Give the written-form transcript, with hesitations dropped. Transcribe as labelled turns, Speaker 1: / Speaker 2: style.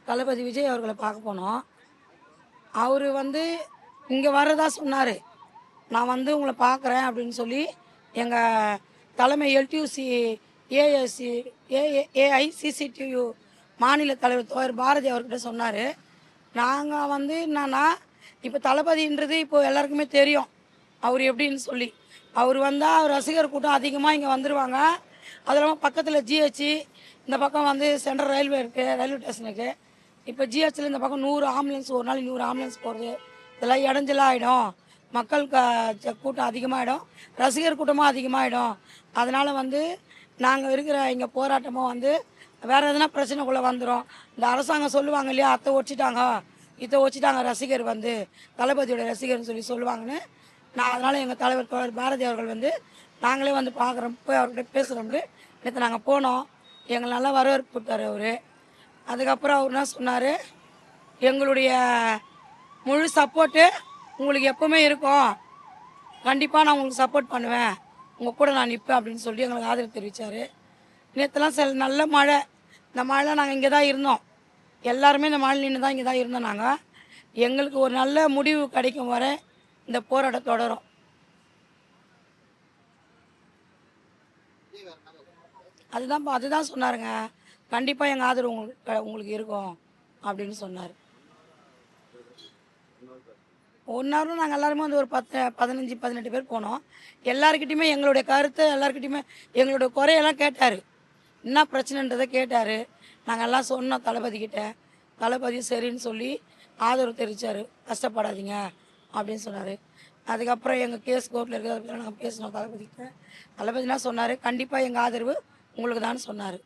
Speaker 1: தளபதி விஜய் அவர்களை பார்க்க போனோம். அவர் வந்து இங்கே வர்றதா சொன்னார். நான் வந்து உங்களை பார்க்குறேன் அப்படின்னு சொல்லி எங்கள் தலைமை எல்டியூசி ஏஎஸ்சி ஏஐசிசிடியு மாநில தலைவர் தோழர் பாரதி அவர்கிட்ட சொன்னார். நாங்கள் வந்து என்னன்னா இப்போ தளபதின்றது இப்போ எல்லாருக்குமே தெரியும் அவர் எப்படின்னு சொல்லி. அவர் வந்தால் ரசிகர் கூட்டம் அதிகமாக இங்கே வந்துடுவாங்க. அது இல்லாமல் பக்கத்தில் ஜிஹெச், இந்த பக்கம் வந்து சென்ட்ரல் ரயில்வே இருக்குது, ரயில்வே ஸ்டேஷனுக்கு. இப்போ ஜிஹெச்சில் இந்த பக்கம் 100 ஆம்புலன்ஸ், ஒரு நாளைக்கு 100 ஆம்புலன்ஸ் போகிறது. இதெல்லாம் இடைஞ்சலாக ஆகிடும், மக்கள் கூட்டம் அதிகமாகிடும், ரசிகர் கூட்டமும் அதிகமாகிடும். அதனால் வந்து நாங்கள் இருக்கிற இங்கே போராட்டமும் வந்து வேறு எதனா பிரச்சனைக்குள்ளே வந்துடும். இந்த அரசாங்கம் சொல்லுவாங்க இல்லையா, அத்தை ஒச்சிட்டாங்க இதை வச்சுட்டாங்க ரசிகர் வந்து தளபதியோட ரசிகர்னு சொல்லி சொல்லுவாங்கன்னு. நான் அதனால் எங்கள் தலைவர் தோழர் பாரதி அவர்கள் வந்து நாங்களே வந்து பார்க்குறோம், போய் அவர்கிட்ட பேசுகிறோம்னு நேற்று நாங்கள் போனோம். எங்களை நல்லா வரவேற்பு கொடுத்தாரு அவர். அதுக்கப்புறம் அவர் என்ன சொன்னார், எங்களுடைய முழு சப்போர்ட்டு உங்களுக்கு எப்போவுமே இருக்கும், கண்டிப்பாக நான் உங்களுக்கு சப்போர்ட் பண்ணுவேன், உங்கள் கூட நான் நிற்பேன் அப்படின்னு சொல்லி எங்களுக்கு ஆதரவு தெரிவித்தார். நேற்றுலாம் நல்ல மழை. இந்த மழைலாம் நாங்கள் இங்கே தான் இருந்தோம், எல்லாருமே இந்த மழை நின்று தான் இங்கே தான் இருந்தோம். நாங்கள் எங்களுக்கு ஒரு நல்ல முடிவு கிடைக்கும் வரை இந்த போராட்டம் தொடரும். அதுதான் சொன்னாருங்க, கண்டிப்பாக எங்கள் ஆதரவு உங்களுக்கு இருக்கும் அப்படின்னு சொன்னார். ஒன்றாரும் நாங்கள் எல்லாருமே வந்து ஒரு 10, 15, 18 பேர் போனோம். எல்லாருக்கிட்டையுமே எங்களுடைய கருத்தை, எல்லாருக்கிட்டையுமே எங்களுடைய குறையெல்லாம் கேட்டார், என்ன பிரச்சனைன்றதை கேட்டார். நாங்கள் எல்லாம் சொன்னோம் தளபதிக்கிட்ட. தளபதி சரின்னு சொல்லி ஆதரவு தெரிவித்தார், கஷ்டப்படாதீங்க அப்படின்னு சொன்னார். அதுக்கப்புறம் எங்கள் கேஸ் கோர்ட்டில் இருக்கிறத நாங்கள் பேசினோம் தளபதிக்கிட்ட. தளபதி என்ன சொன்னார், கண்டிப்பாக எங்கள் ஆதரவு உங்களுக்கு தான் சொன்னார்.